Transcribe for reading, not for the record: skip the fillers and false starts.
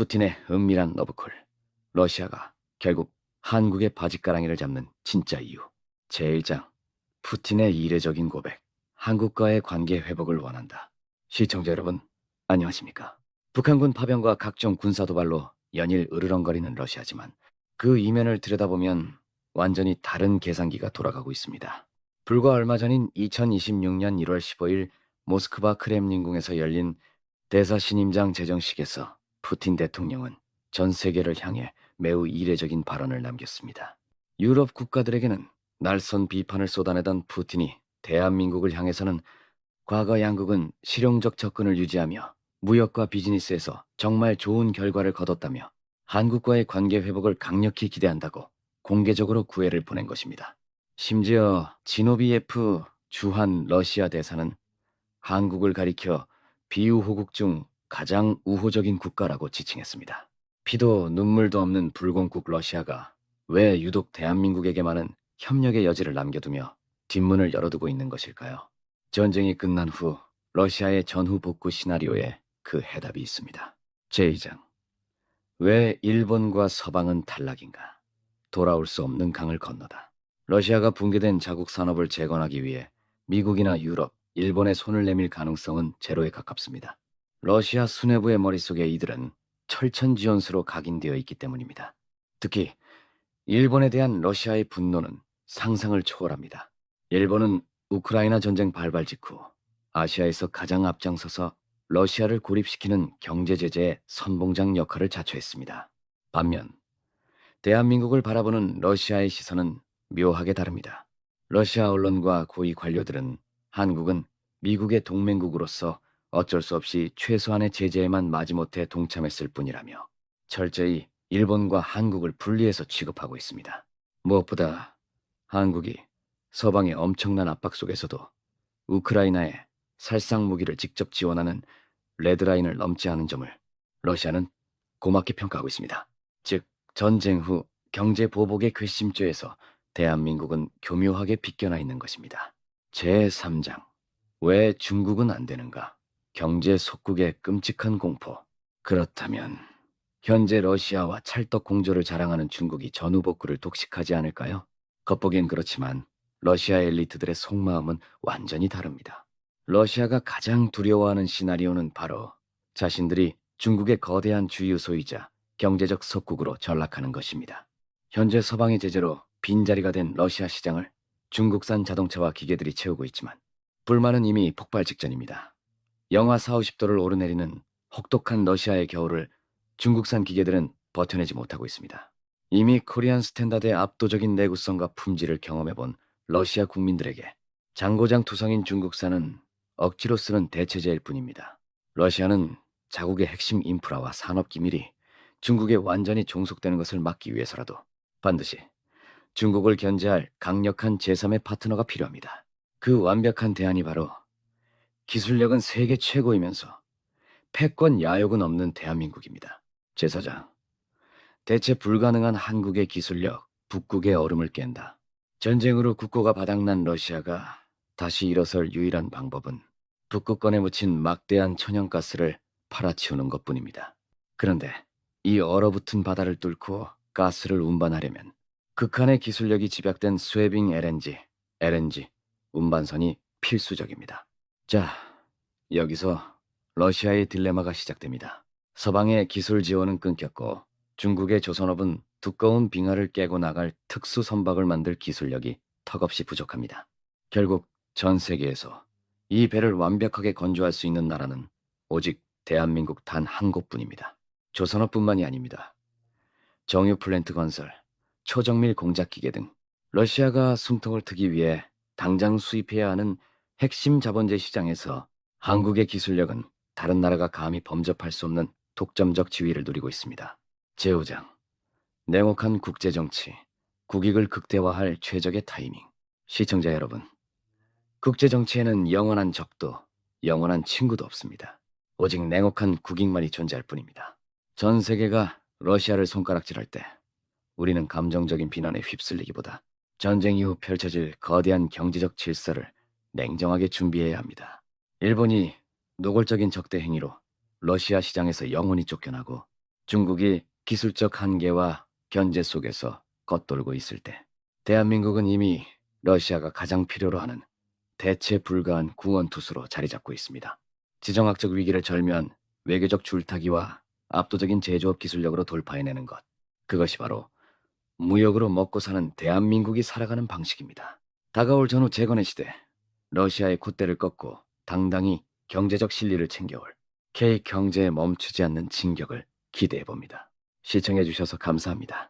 푸틴의 은밀한 러브콜. 러시아가 결국 한국의 바짓가랑이를 잡는 진짜 이유. 제1장. 푸틴의 이례적인 고백. 한국과의 관계 회복을 원한다. 시청자 여러분, 안녕하십니까? 북한군 파병과 각종 군사 도발로 연일 으르렁거리는 러시아지만 그 이면을 들여다보면 완전히 다른 계산기가 돌아가고 있습니다. 불과 얼마 전인 2026년 1월 15일 모스크바 크렘린궁에서 열린 대사신임장 제정식에서 푸틴 대통령은 전 세계를 향해 매우 이례적인 발언을 남겼습니다. 유럽 국가들에게는 날선 비판을 쏟아내던 푸틴이 대한민국을 향해서는 과거 양국은 실용적 접근을 유지하며 무역과 비즈니스에서 정말 좋은 결과를 거뒀다며 한국과의 관계 회복을 강력히 기대한다고 공개적으로 구애를 보낸 것입니다. 심지어 지노비예프 주한 러시아 대사는 한국을 가리켜 비우호국 중 가장 우호적인 국가라고 지칭했습니다. 피도 눈물도 없는 불공국 러시아가 왜 유독 대한민국에게만은 협력의 여지를 남겨두며 뒷문을 열어두고 있는 것일까요? 전쟁이 끝난 후 러시아의 전후 복구 시나리오에 그 해답이 있습니다. 제2장. 왜 일본과 서방은 탈락인가? 돌아올 수 없는 강을 건너다. 러시아가 붕괴된 자국 산업을 재건하기 위해 미국이나 유럽, 일본의 손을 내밀 가능성은 제로에 가깝습니다. 러시아 수뇌부의 머릿속에 이들은 철천지원수로 각인되어 있기 때문입니다. 특히 일본에 대한 러시아의 분노는 상상을 초월합니다. 일본은 우크라이나 전쟁 발발 직후 아시아에서 가장 앞장서서 러시아를 고립시키는 경제 제재의 선봉장 역할을 자처했습니다. 반면 대한민국을 바라보는 러시아의 시선은 묘하게 다릅니다. 러시아 언론과 고위 관료들은 한국은 미국의 동맹국으로서 어쩔 수 없이 최소한의 제재에만 마지못해 동참했을 뿐이라며 철저히 일본과 한국을 분리해서 취급하고 있습니다. 무엇보다 한국이 서방의 엄청난 압박 속에서도 우크라이나에 살상 무기를 직접 지원하는 레드라인을 넘지 않은 점을 러시아는 고맙게 평가하고 있습니다. 즉, 전쟁 후 경제 보복의 괘씸죄에서 대한민국은 교묘하게 비껴나 있는 것입니다. 제3장. 왜 중국은 안 되는가? 경제 속국의 끔찍한 공포. 그렇다면 현재 러시아와 찰떡 공조를 자랑하는 중국이 전후 복구를 독식하지 않을까요? 겉보기엔 그렇지만 러시아 엘리트들의 속마음은 완전히 다릅니다. 러시아가 가장 두려워하는 시나리오는 바로 자신들이 중국의 거대한 주유소이자 경제적 석국으로 전락하는 것입니다. 현재 서방의 제재로 빈자리가 된 러시아 시장을 중국산 자동차와 기계들이 채우고 있지만 불만은 이미 폭발 직전입니다. 영하 40~50도를 오르내리는 혹독한 러시아의 겨울을 중국산 기계들은 버텨내지 못하고 있습니다. 이미 코리안 스탠다드의 압도적인 내구성과 품질을 경험해본 러시아 국민들에게 장고장투성인 중국산은 억지로 쓰는 대체제일 뿐입니다. 러시아는 자국의 핵심 인프라와 산업 기밀이 중국에 완전히 종속되는 것을 막기 위해서라도 반드시 중국을 견제할 강력한 제3의 파트너가 필요합니다. 그 완벽한 대안이 바로 기술력은 세계 최고이면서 패권 야욕은 없는 대한민국입니다. 제4장. 대체 불가능한 한국의 기술력, 북극의 얼음을 깬다. 전쟁으로 국고가 바닥난 러시아가 다시 일어설 유일한 방법은 북극권에 묻힌 막대한 천연가스를 팔아치우는 것뿐입니다. 그런데 이 얼어붙은 바다를 뚫고 가스를 운반하려면 극한의 기술력이 집약된 스웨빙 LNG 운반선이 필수적입니다. 자, 여기서 러시아의 딜레마가 시작됩니다. 서방의 기술 지원은 끊겼고 중국의 조선업은 두꺼운 빙하를 깨고 나갈 특수 선박을 만들 기술력이 턱없이 부족합니다. 결국 전 세계에서 이 배를 완벽하게 건조할 수 있는 나라는 오직 대한민국 단 한 곳뿐입니다. 조선업뿐만이 아닙니다. 정유 플랜트 건설, 초정밀 공작 기계 등 러시아가 숨통을 트기 위해 당장 수입해야 하는 핵심 자본재 시장에서 한국의 기술력은 다른 나라가 감히 범접할 수 없는 독점적 지위를 누리고 있습니다. 제5장. 냉혹한 국제정치, 국익을 극대화할 최적의 타이밍. 시청자 여러분, 국제정치에는 영원한 적도, 영원한 친구도 없습니다. 오직 냉혹한 국익만이 존재할 뿐입니다. 전 세계가 러시아를 손가락질할 때 우리는 감정적인 비난에 휩쓸리기보다 전쟁 이후 펼쳐질 거대한 경제적 질서를 냉정하게 준비해야 합니다. 일본이 노골적인 적대 행위로 러시아 시장에서 영원히 쫓겨나고 중국이 기술적 한계와 견제 속에서 겉돌고 있을 때, 대한민국은 이미 러시아가 가장 필요로 하는 대체 불가한 구원투수로 자리 잡고 있습니다. 지정학적 위기를 절면 외교적 줄타기와 압도적인 제조업 기술력으로 돌파해내는 것. 그것이 바로 무역으로 먹고 사는 대한민국이 살아가는 방식입니다. 다가올 전후 재건의 시대, 러시아의 콧대를 꺾고 당당히 경제적 실리를 챙겨올 K 경제에 멈추지 않는 진격을 기대해 봅니다. 시청해 주셔서 감사합니다.